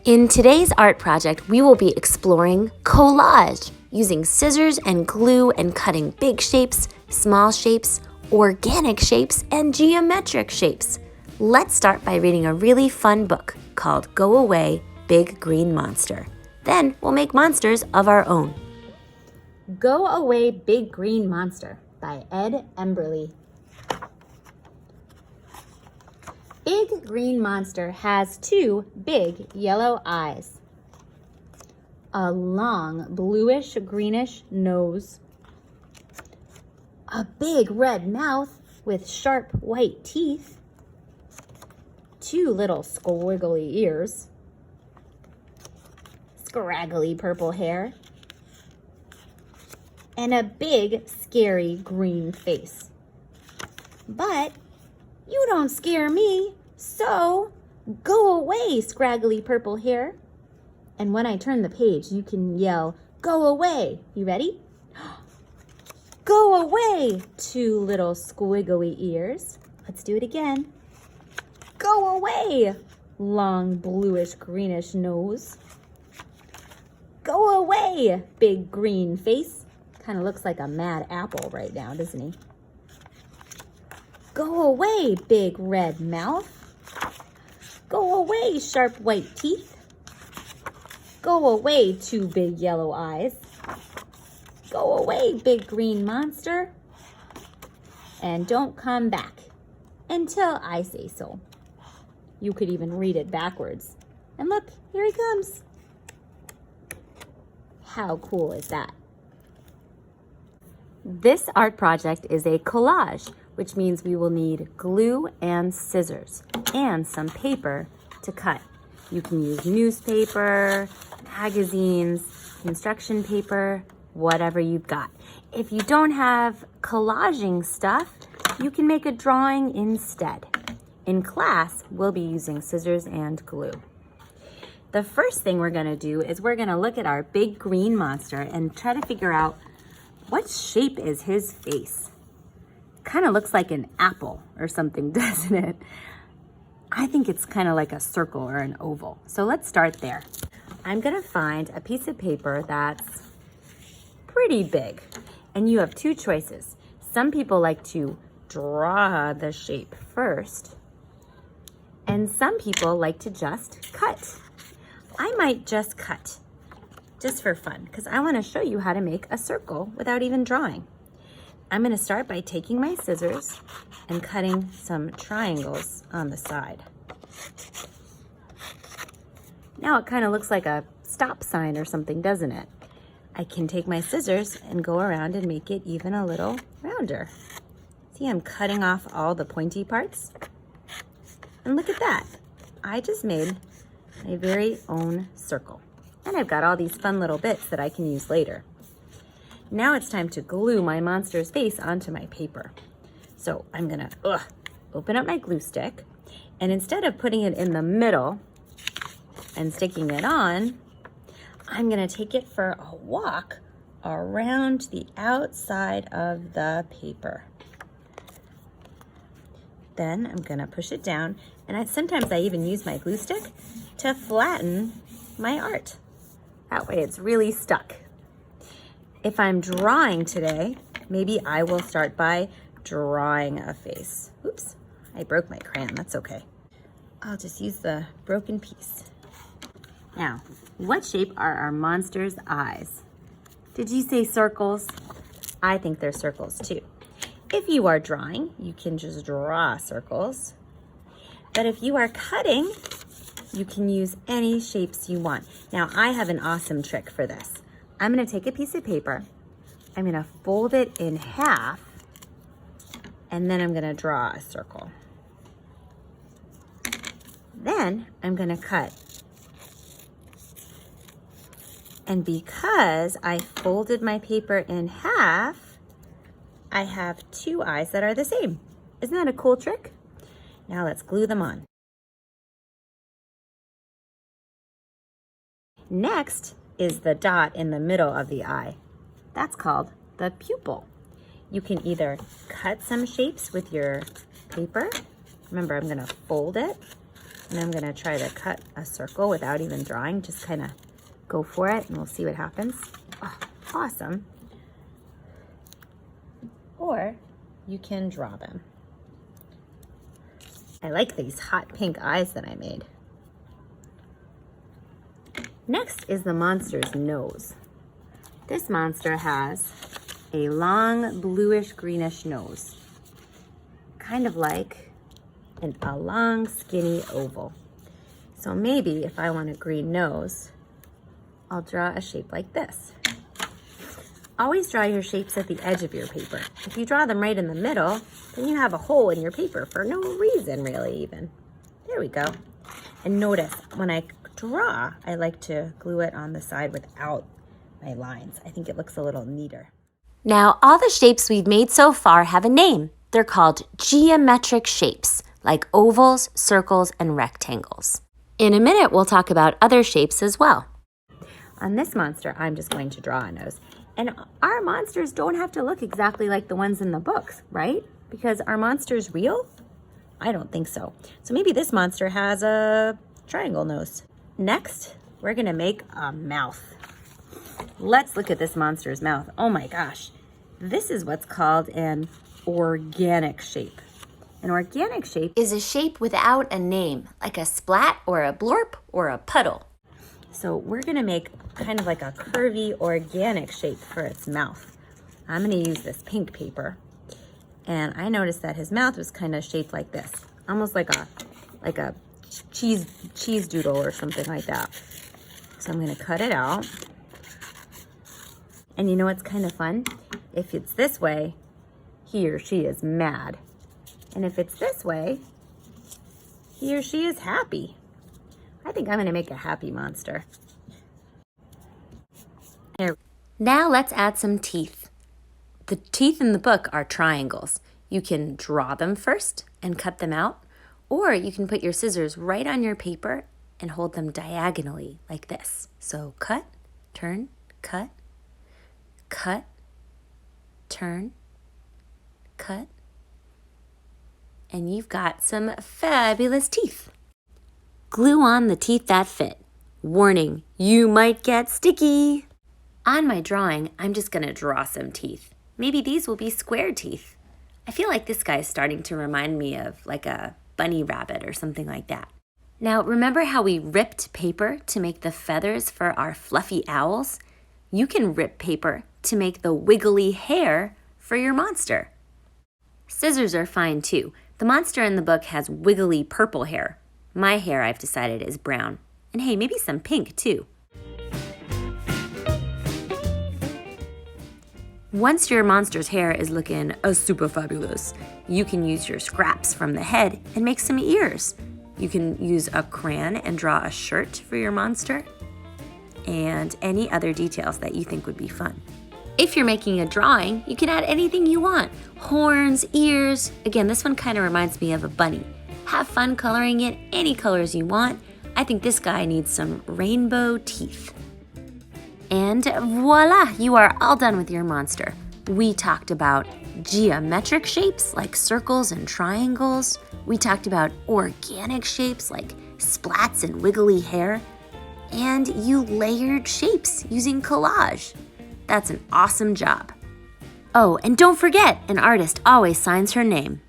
In today's art project, we will be exploring collage, using scissors and glue and cutting big shapes, small shapes, organic shapes, and geometric shapes. Let's start by reading a really fun book called Go Away, Big Green Monster. Then we'll make monsters of our own. Go Away, Big Green Monster by Emberly. Big green monster has two big yellow eyes, a long bluish greenish nose, a big red mouth with sharp white teeth, two little squiggly ears, scraggly purple hair, and a big scary green face. But you don't scare me, so go away, scraggly purple hair. And when I turn the page, you can yell, go away. You ready? Go away, two little squiggly ears. Let's do it again. Go away, long bluish greenish nose. Go away, big green face. Kind of looks like a mad apple right now, doesn't he? Go away, big red mouth. Go away, sharp white teeth. Go away, two big yellow eyes. Go away, big green monster. And don't come back until I say so. You could even read it backwards. And look, here he comes. How cool is that? This art project is a collage, which means we will need glue and scissors and some paper to cut. You can use newspaper, magazines, construction paper, whatever you've got. If you don't have collaging stuff, you can make a drawing instead. In class, we'll be using scissors and glue. The first thing we're gonna do is we're gonna look at our big green monster and try to figure out what shape is his face. Kind of looks like an apple or something, doesn't it? I think it's kind of like a circle or an oval. So let's start there. I'm gonna find a piece of paper that's pretty big. And you have two choices. Some people like to draw the shape first, and some people like to just cut. I might just cut, just for fun, because I want to show you how to make a circle without even drawing. I'm going to start by taking my scissors and cutting some triangles on the side. Now it kind of looks like a stop sign or something, doesn't it? I can take my scissors and go around and make it even a little rounder. See, I'm cutting off all the pointy parts. And look at that. I just made my very own circle. And I've got all these fun little bits that I can use later. Now it's time to glue my monster's face onto my paper. So I'm gonna open up my glue stick, and instead of putting it in the middle and sticking it on, I'm gonna take it for a walk around the outside of the paper. Then I'm gonna push it down, and sometimes I even use my glue stick to flatten my art. That way it's really stuck. If I'm drawing today, maybe I will start by drawing a face. Oops, I broke my crayon, that's okay. I'll just use the broken piece. Now, what shape are our monster's eyes? Did you say circles? I think they're circles too. If you are drawing, you can just draw circles. But if you are cutting, you can use any shapes you want. Now, I have an awesome trick for this. I'm gonna take a piece of paper, I'm gonna fold it in half, and then I'm gonna draw a circle. Then I'm gonna cut. And because I folded my paper in half, I have two eyes that are the same. Isn't that a cool trick? Now let's glue them on. Next is the dot in the middle of the eye. That's called the pupil. You can either cut some shapes with your paper. Remember, I'm gonna fold it. And I'm gonna try to cut a circle without even drawing, just kind of go for it and we'll see what happens. Oh, awesome. Or you can draw them. I like these hot pink eyes that I made. Next is the monster's nose. This monster has a long bluish greenish nose, kind of like a long skinny oval. So maybe if I want a green nose, I'll draw a shape like this. Always draw your shapes at the edge of your paper. If you draw them right in the middle, then you have a hole in your paper for no reason really even. There we go. And notice when I draw, I like to glue it on the side without my lines. I think it looks a little neater. Now, all the shapes we've made so far have a name. They're called geometric shapes, like ovals, circles, and rectangles. In a minute, we'll talk about other shapes as well. On this monster, I'm just going to draw a nose. And our monsters don't have to look exactly like the ones in the books, right? Because are monsters real? I don't think so. So maybe this monster has a triangle nose. Next, we're gonna make a mouth. Let's look at this monster's mouth. Oh my gosh. This is what's called an organic shape. An organic shape Is a shape without a name, like a splat or a blorp or a puddle. So we're gonna make kind of like a curvy organic shape for its mouth. I'm gonna use this pink paper. And I noticed that his mouth was kind of shaped like this, almost like a cheese doodle or something like that. So I'm gonna cut it out. And you know what's kind of fun? If it's this way, he or she is mad. And if it's this way, he or she is happy. I think I'm gonna make a happy monster. There. Now let's add some teeth. The teeth in the book are triangles. You can draw them first and cut them out, or you can put your scissors right on your paper and hold them diagonally like this. So cut, turn, cut, cut, turn, cut, and you've got some fabulous teeth. Glue on the teeth that fit. Warning, you might get sticky. On my drawing, I'm just gonna draw some teeth. Maybe these will be square teeth. I feel like this guy is starting to remind me of like a bunny rabbit or something like that. Now, remember how we ripped paper to make the feathers for our fluffy owls? You can rip paper to make the wiggly hair for your monster. Scissors are fine too. The monster in the book has wiggly purple hair. My hair, I've decided, is brown. And hey, maybe some pink too. Once your monster's hair is looking super fabulous, you can use your scraps from the head and make some ears. You can use a crayon and draw a shirt for your monster and any other details that you think would be fun. If you're making a drawing, you can add anything you want. Horns, ears. Again, this one kind of reminds me of a bunny. Have fun coloring it any colors you want. I think this guy needs some rainbow teeth. And voila, you are all done with your monster. We talked about geometric shapes like circles and triangles. We talked about organic shapes like splats and wiggly hair. And you layered shapes using collage. That's an awesome job. Oh, and don't forget, an artist always signs her name.